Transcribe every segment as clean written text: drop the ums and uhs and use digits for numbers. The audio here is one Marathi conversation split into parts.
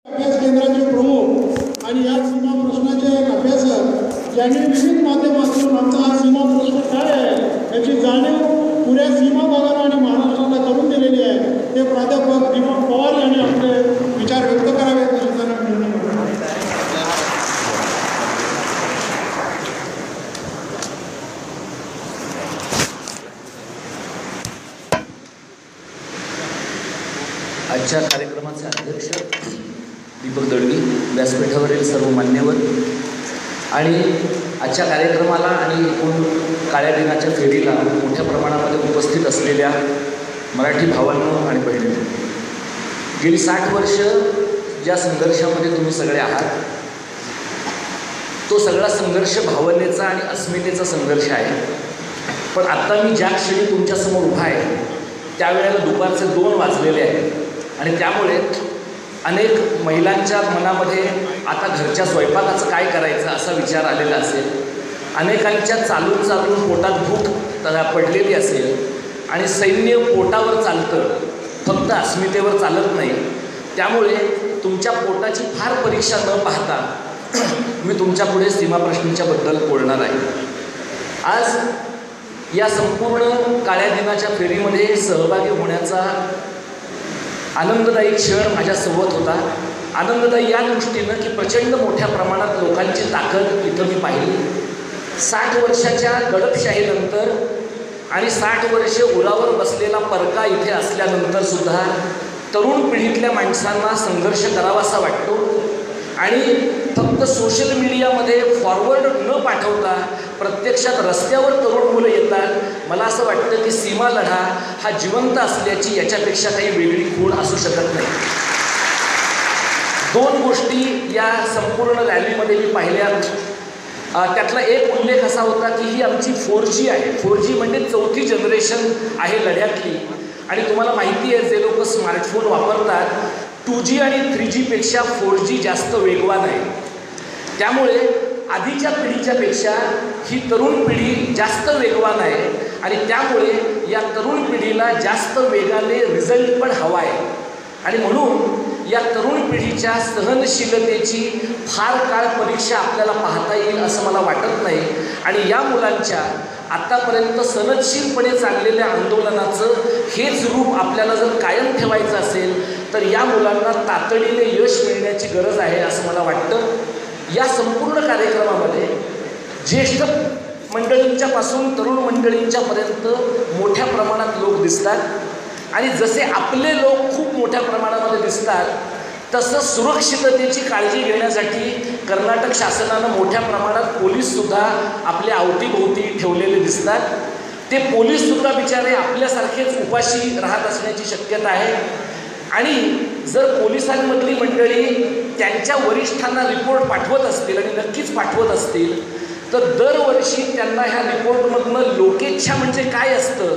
अभ्यास केंद्राचे प्रमुख आणि या सीमा प्रश्नाचे एक अभ्यासक यांनी विविध माध्यमातून आमचा हा सीमा प्रश्न काय आहे याची जाणीव पुऱ्या सीमा भागाला आणि महाराष्ट्राला करून दिलेली आहे. ते प्राध्यापक दीपक पवार यांनी आपले विचार व्यक्त करावेत अशी त्यांना विनंती करतो. आजच्या कार्यक्रमाचे अध्यक्ष दीपक दळवी, व्यासपीठावरील सर्व मान्यवर आणि आजच्या कार्यक्रमाला आणि एकूण काळ्या दिनाच्या फेरीला मोठ्या प्रमाणामध्ये उपस्थित असलेल्या मराठी भावांनो आणि बहिणींनो, गेली 60 वर्ष ज्या संघर्षामध्ये तुम्ही सगळे आहात तो सगळा संघर्ष भावनेचा आणि अस्मितेचा संघर्ष आहे. पण आत्ता मी ज्या क्षणी तुमच्यासमोर उभा आहे त्यावेळेला दुपारचे 2 वाजलेले आहेत आणि त्यामुळे अनेक महिलांच्या मनामध्ये आता घरच्या स्वयंपाकाचं काय करायचं असा विचार आलेला असेल. अनेकांच्या चालून चालून पोटात भूक पडलेली असेल आणि सैन्य पोटावर चालतं, फक्त अस्मितेवर चालत नाही. त्यामुळे तुमच्या पोटाची फार परीक्षा न पाहता मी तुमच्यापुढे सीमाप्रश्नांच्याबद्दल बोलणार आहे. आज या संपूर्ण काळ्या दिनाच्या फेरीमध्ये सहभागी होण्याचा आनंददायी क्षण माझ्यासोबत होता. आनंददायी या दृष्टीनं की प्रचंड मोठ्या प्रमाणात लोकांची ताकद इथं मी पाहिली. 60 वर्षाच्या दडपशाहीनंतर आणि 60 वर्षे उरावर बसलेला परका इथे असल्यानंतर सुद्धा तरुण पिढीतल्या माणसांना संघर्ष करावासा वाटतो आणि फक्त सोशल मीडियामध्ये फॉरवर्ड न पाठवता प्रत्यक्षात रस्त्यावर तरुण मुलं येतात. मला असं वाटतं की सीमा लढा हा जिवंत असल्याची याच्यापेक्षा काही वेगळी खूण असू शकत नाही. 2 गोष्टी या संपूर्ण रॅलीमध्ये मी पाहिल्या. त्यातला एक उल्लेख असा होता की ही आमची 4G आहे. 4G म्हणजे 4थी जनरेशन आहे लढ्यातली. आणि तुम्हाला माहिती आहे जे लोक स्मार्टफोन वापरतात 2G आणि 3Gपेक्षा 4G जास्त वेगवान आहे. त्यामुळे आधीच्या पिढीच्यापेक्षा ही तरुण पिढी जास्त वेगवान आहे आणि त्यामुळे या तरुण पिढीला जास्त वेगाने रिझल्ट पण हवा आहे. आणि म्हणून या तरुण पिढीच्या सहनशीलतेची फार काळ परीक्षा आपल्याला पाहता येईल असं मला वाटत नाही. आणि या मुलांच्या आत्तापर्यंत सनदशीलपणे चाललेल्या आंदोलनाचं हेच रूप आपल्याला जर कायम ठेवायचं असेल तर या मुलांना तातडीने यश मिळण्याची गरज आहे असं मला वाटतं. या संपूर्ण कार्यक्रमामध्ये ज्येष्ठ मंडळींच्यापासून तरुण मंडळींच्यापर्यंत मोठ्या प्रमाणात लोक दिसतात आणि जसे आपले लोक खूप मोठ्या प्रमाणामध्ये दिसतात तसं सुरक्षिततेची काळजी घेण्यासाठी कर्नाटक शासनानं मोठ्या प्रमाणात पोलीससुद्धा आपल्या अवतीभोवती ठेवलेले दिसतात. ते पोलीससुद्धा बिचारे आपल्यासारखेच उपाशी राहत असण्याची शक्यता आहे. आणि जर पोलिसांमधली मंडळी त्यांच्या वरिष्ठांना रिपोर्ट पाठवत असतील आणि नक्कीच पाठवत असतील तर दरवर्षी त्यांना ह्या रिपोर्टमधनं लोकेच्छा म्हणजे काय असतं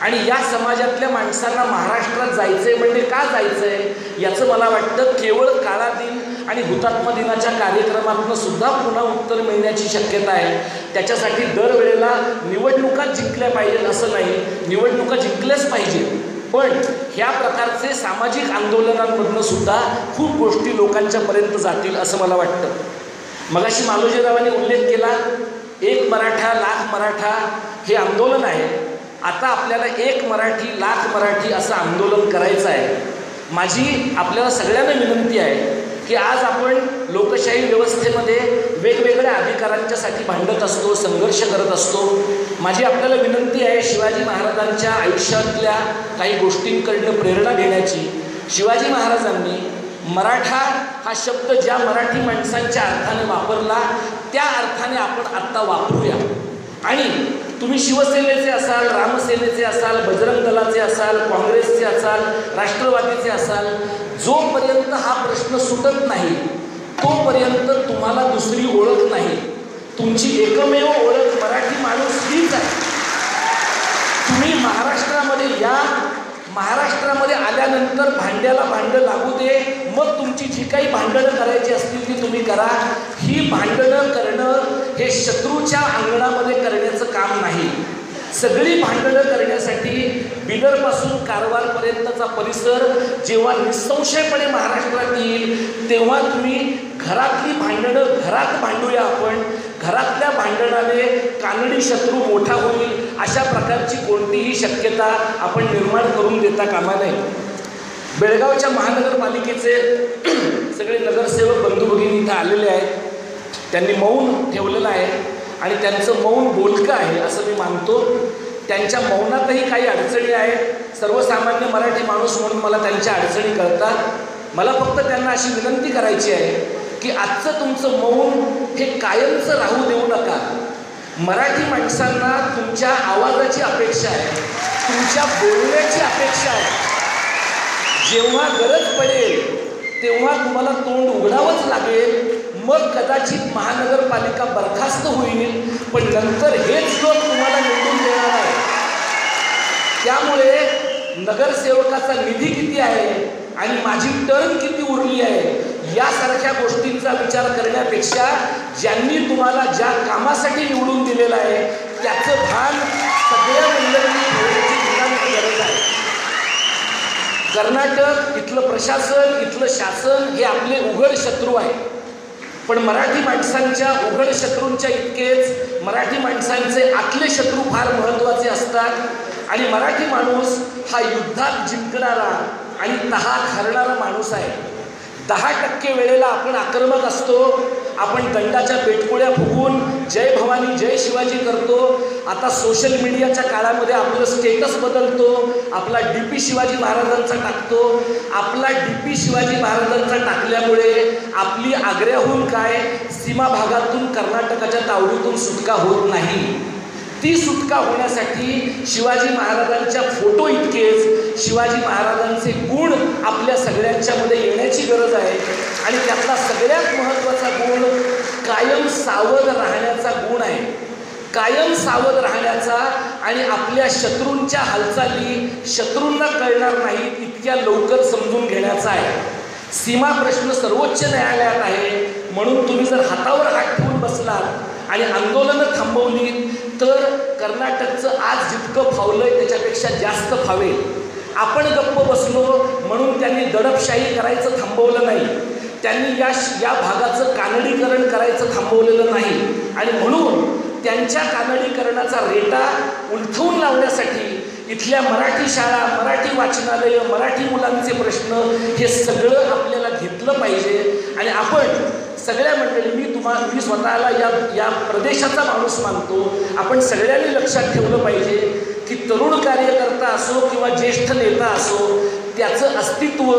आणि या समाजातल्या माणसांना महाराष्ट्रात जायचं आहे म्हणजे का जायचं आहे याचं मला वाटतं केवळ काळा दिन आणि हुतात्मा दिनाच्या कार्यक्रमातून सुद्धा पुन्हा उत्तर मिळण्याची शक्यता आहे. त्याच्यासाठी दरवेळेला निवडणुका जिंकल्या पाहिजेत असं नाही, निवडणुका जिंकल्याच पाहिजे. पण ह्या प्रकारचे सामाजिक आंदोलनांमधनं सुद्धा खूप गोष्टी लोकांच्यापर्यंत जातील असं मला वाटतं. मगाशी मालोजीरावांनी उल्लेख केला 1 मराठा लाख मराठा हे आंदोलन आहे. आता आपल्याला 1 मराठी लाख मराठी असं आंदोलन करायचं आहे. माझी आपल्याला सगळ्यांना विनंती आहे की आज आपण लोकशाही व्यवस्थेमध्ये वेगवेगळ्या अधिकारांच्यासाठी भांडत असतो, संघर्ष करत असतो. माझी आपल्याला विनंती आहे शिवाजी महाराजांच्या आयुष्यातल्या काही गोष्टींकडनं प्रेरणा घेण्याची. शिवाजी महाराजांनी मराठा हा शब्द ज्या मराठी माणसांच्या अर्थाने वापरला त्या अर्थाने आपण आत्ता वापरूया. आणि तुम्ही शिवसेनेचे असाल, रामसेनेचे असाल, बजरंग दलाचे असाल, काँग्रेसचे असाल, राष्ट्रवादीचे असाल, जोपर्यंत हा प्रश्न सुटत नाही तोपर्यंत तुम्हाला दुसरी ओळख नाही. तुमची एकमेव ओळख मराठी माणूस हीच आहे. तुम्ही महाराष्ट्रामध्ये या, महाराष्ट्रामध्ये आल्यानंतर भांड्याला भांडं लागू दे, मग तुमची जी काही भांडणं करायची असतील ती तुम्ही करा. ही भांडणं करणं हे शत्रूच्या अंगणामध्ये करण्याचं काम नाही. सगळी भांडणं करण्यासाठी बिदरपासून कारवारपर्यंतचा परिसर जेव्हा निसंशयपणे महाराष्ट्रात येईल तेव्हा तुम्ही घरातली भांडणं घरात भांडूया, आपण घरातल्या भांडणाने कानडी शत्रू मोठा होईल अशा प्रकारची कोणतीही शक्यता आपण निर्माण करून देता कामा नये. बेळगावच्या महानगरपालिकेचे सगळे नगरसेवक बंधू भगिनी इथं आलेले आहेत. त्यांनी मौन ठेवलेलं आहे आणि त्यांचं मौन बोलकं आहे असं मी मानतो. त्यांच्या मौनातही काही अडचणी आहेत. सर्वसामान्य मराठी माणूस म्हणून मला त्यांच्या अडचणी कळतात. मला फक्त त्यांना अशी विनंती करायची आहे की आजचं तुमचं मौन हे कायमचं राहू देऊ नका. मराठी माणसांना तुमच्या आवाजाची अपेक्षा आहे, तुमच्या बोलण्याची अपेक्षा आहे. जेव्हा गरज पडेल तेव्हा तुम्हाला तोंड उघडावंच लागेल. मग कदाचित महानगरपालिका बरखास्त होईल, पण नंतर हेच लोक तुम्हाला निवडून देणार आहे. त्यामुळे नगरसेवकाचा निधी किती आहे आणि माझी टर्म किती उरली आहे यासारख्या गोष्टींचा विचार करण्यापेक्षा ज्यांनी तुम्हाला ज्या कामासाठी निवडून दिलेलं आहे त्याचं भान सगळ्या मंडळींनी ठेवण्याची गरज आहे. कर्नाटक इथलं प्रशासन, इथलं शासन हे आपले उघड शत्रू आहे. पण मराठी माणसांच्या उघड शत्रूंच्या इतकेच मराठी माणसांचे आतले शत्रू फार महत्त्वाचे असतात. आणि मराठी माणूस हा युद्धात जिंकणारा आणि तहात हरणारा माणूस आहे. 10% वेळेला आपण आक्रमक असतो. आपण दंडाच्या पेटकुळ्या फुगून जय भवानी जय शिवाजी करतो. आता सोशल मीडियाच्या काळामध्ये आपलं स्टेटस बदलतो. आपला DP शिवाजी महाराजांचा टाकतो. आपला DP शिवाजी महाराजांचा टाकल्यामुळे आपली आग्र्याहून काय सीमा भागातून कर्नाटकाच्या तावडीतून सुटका होत नाही. ती सुटका होण्यासाठी शिवाजी महाराजांच्या फोटो इतकेच शिवाजी महाराजांचे गुण आपल्या सगळ्यांच्यामध्ये येण्याची गरज आहे. आणि त्यातला सगळ्यात महत्त्वाचा गुण कायम सावध राहण्याचा गुण आहे. कायम सावध राहण्याचा आणि आपल्या शत्रूंच्या हालचाली शत्रूंना कळणार नाहीत इतक्या लवकर समजून घेण्याचा आहे. सीमा प्रश्न सर्वोच्च न्यायालयात आहे म्हणून तुम्ही जर हातावर हात ठेवून बसलात आणि आंदोलनं थांबवली तर कर्नाटकचं आज जितकं फावलंय त्याच्यापेक्षा जास्त फावेल. आपण गप्प बसलो म्हणून त्यांनी दडपशाही करायचं थांबवलं नाही. त्यांनी या भागाचं कानडीकरण करायचं थांबवलेलं नाही. आणि म्हणून त्यांच्या कानडीकरणाचा रेटा उलथवून लावण्यासाठी इथल्या मराठी शाळा, मराठी वाचनालय, मराठी मुलांचे प्रश्न हे सगळं आपल्याला घेतलं पाहिजे. आणि आपण सगळ्या मंडळी, मी स्वतःला या प्रदेशाचा माणूस मानतो. आपण सगळ्यांनी लक्षात ठेवलं पाहिजे की तरुण कार्यकर्ता असो किंवा ज्येष्ठ नेता असो त्याचं अस्तित्व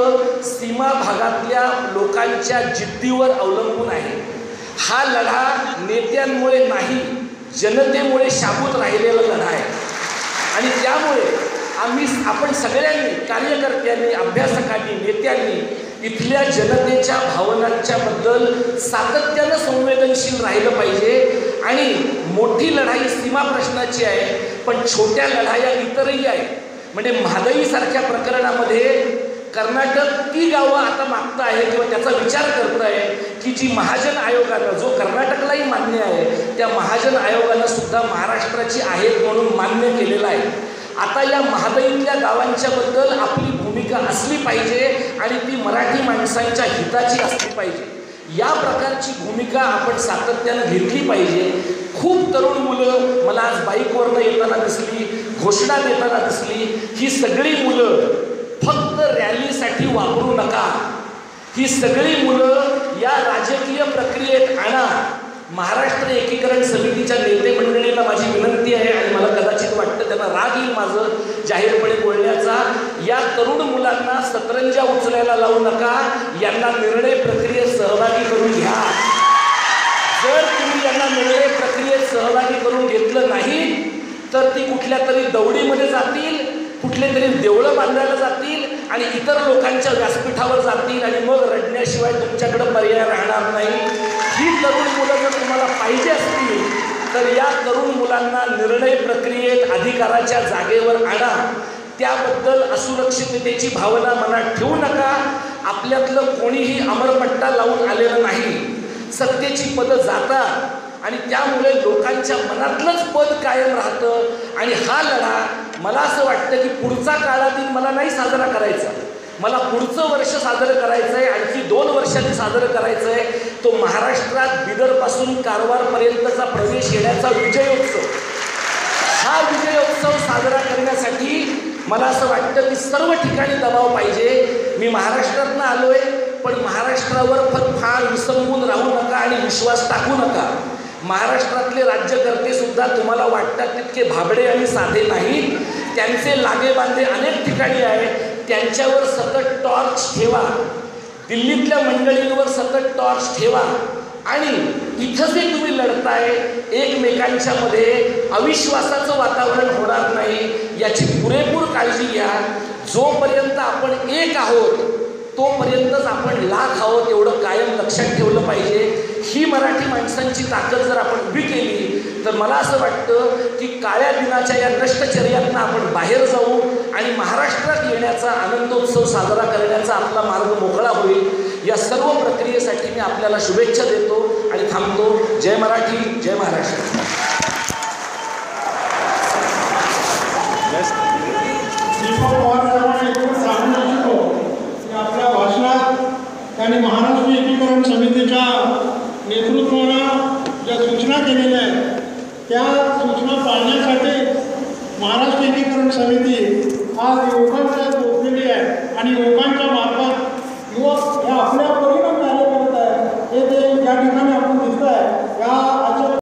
सीमा भागातल्या लोकांच्या जिद्दीवर अवलंबून आहे. हा लढा नेत्यांमुळे नाही, जनतेमुळे शाबूत राहिलेला लढा आहे. आणि त्यामुळे आपण सगळ्यांनी, कार्यकर्त्यांनी, अभ्यासकांनी, नेत्यांनी इथल्या जनतेच्या भावनांच्या बद्दल सातत्यानं संवेदनशील राहिलं पाहिजे. आणि मोठी लढाई सीमा प्रश्नाची आहे, पण छोट्या लढाया इतरही आहेत. म्हणजे महागाईसारख्या प्रकरणामध्ये कर्नाटक ती गावं आता मागतं आहे किंवा त्याचा विचार करत आहे की जी महाजन आयोगानं, जो कर्नाटकलाही मान्य आहे, त्या महाजन आयोगानं सुद्धा महाराष्ट्राची आहेत म्हणून मान्य केलेलं आहे. आता या महागाईतल्या गावांच्या बद्दल आपली भूमिका असली पाहिजे आणि ती मराठी माणसांच्या हिताची असली पाहिजे. या प्रकारची भूमिका आपण सातत्यानं घेतली पाहिजे. खूप तरुण मुलं मला आज बाईकवरनं येताना दिसली, घोषणा देताना दिसली. ही सगळी मुलं फक्त रॅलीसाठी वापरू नका. ही सगळी मुलं या राजकीय प्रक्रियेत आणा. महाराष्ट्र एकीकरण समितीच्या नेते मंडळींना माझी विनंती आहे आणि मला कदाचित वाटतं त्यांना राग येईल माझं जाहीरपणे बोलण्याचा. या तरुण मुलांना सतरंजा उचलायला लावू नका. यांना निर्णय प्रक्रियेत सहभागी करून घ्या. जर तुम्ही यांना निर्णय प्रक्रियेत सहभागी करून घेतलं नाही तर ती कुठल्या तरी दौडीमध्ये जातील, कुठले तरी देवळं बांधायला जातील आणि इतर लोकांच्या व्यासपीठावर जातील आणि मग रडण्याशिवाय तुमच्याकडे पर्याय राहणार नाही. ही तरुण मुलं जर तुम्हाला पाहिजे असतील तर या तरुण मुलांना निर्णय प्रक्रियेत अधिकाराच्या जागेवर आणा. त्याबद्दल असुरक्षिततेची भावना मनात ठेवू नका. आपल्यातलं कोणीही अमरपट्टा लावून आलेलं नाही. सत्तेची पदं जातात आणि त्यामुळे लोकांच्या मनातलंच पद कायम राहतं. आणि हा लढा मला असं वाटतं की पुढचा काळातील मला नाही साजरा करायचा, मला पुढचं वर्ष साजरं करायचं आहे, आणखी 2 वर्षांनी साजरं करायचं आहे, तो महाराष्ट्रात बिदरपासून कारवारपर्यंतचा प्रवेश येण्याचा विजयोत्सव. हा विजयोत्सव साजरा करण्यासाठी मला असं वाटतं की सर्व ठिकाणी दबाव पाहिजे. मी महाराष्ट्रातनं आलो आहे, पण महाराष्ट्रावर फार विसंबून राहू नका आणि विश्वास टाकू नका. महाराष्ट्रातले राज्यकर्ते सुद्धा तुम्हाला वाटतात तितके भाबडे आणि साधे नाहीत. त्यांचे लागेबांधे अनेक ठिकाणी आहेत. त्यांच्यावर सतत टॉर्च ठेवा, दिल्लीतल्या मंडळींवर सतत टॉर्च ठेवा आणि इथं जे तुम्ही लढताय एकमेकांच्या मध्ये अविश्वासाचं वातावरण होणार नाही याची पुरेपूर काळजी घ्या. जोपर्यंत आपण एक आहोत तोपर्यंतच आपण लाख आहोत एवढं कायम लक्षात ठेवलं पाहिजे. ही मराठी माणसांची ताकद जर आपण उभी केली तर मला असं वाटतं की काळ्या दिनाच्या या नष्टचर्यातनं आपण बाहेर जाऊ आणि महाराष्ट्रात येण्याचा आनंदोत्सव साजरा करण्याचा आपला मार्ग मोकळा होईल. या सर्व प्रक्रियेसाठी मी आपल्याला शुभेच्छा देतो आणि थांबतो. जय मराठी, जय महाराष्ट्र. आपल्या भाषणात त्यांनी महाराष्ट्र एकीकरण समितीच्या नेतृत्वानं ज्या सूचना केलेल्या आहेत त्या सूचना पाळण्यासाठी महाराष्ट्र एकीकरण समिती आज युवकांच्या झोपलेली आहे आणि युवकांच्या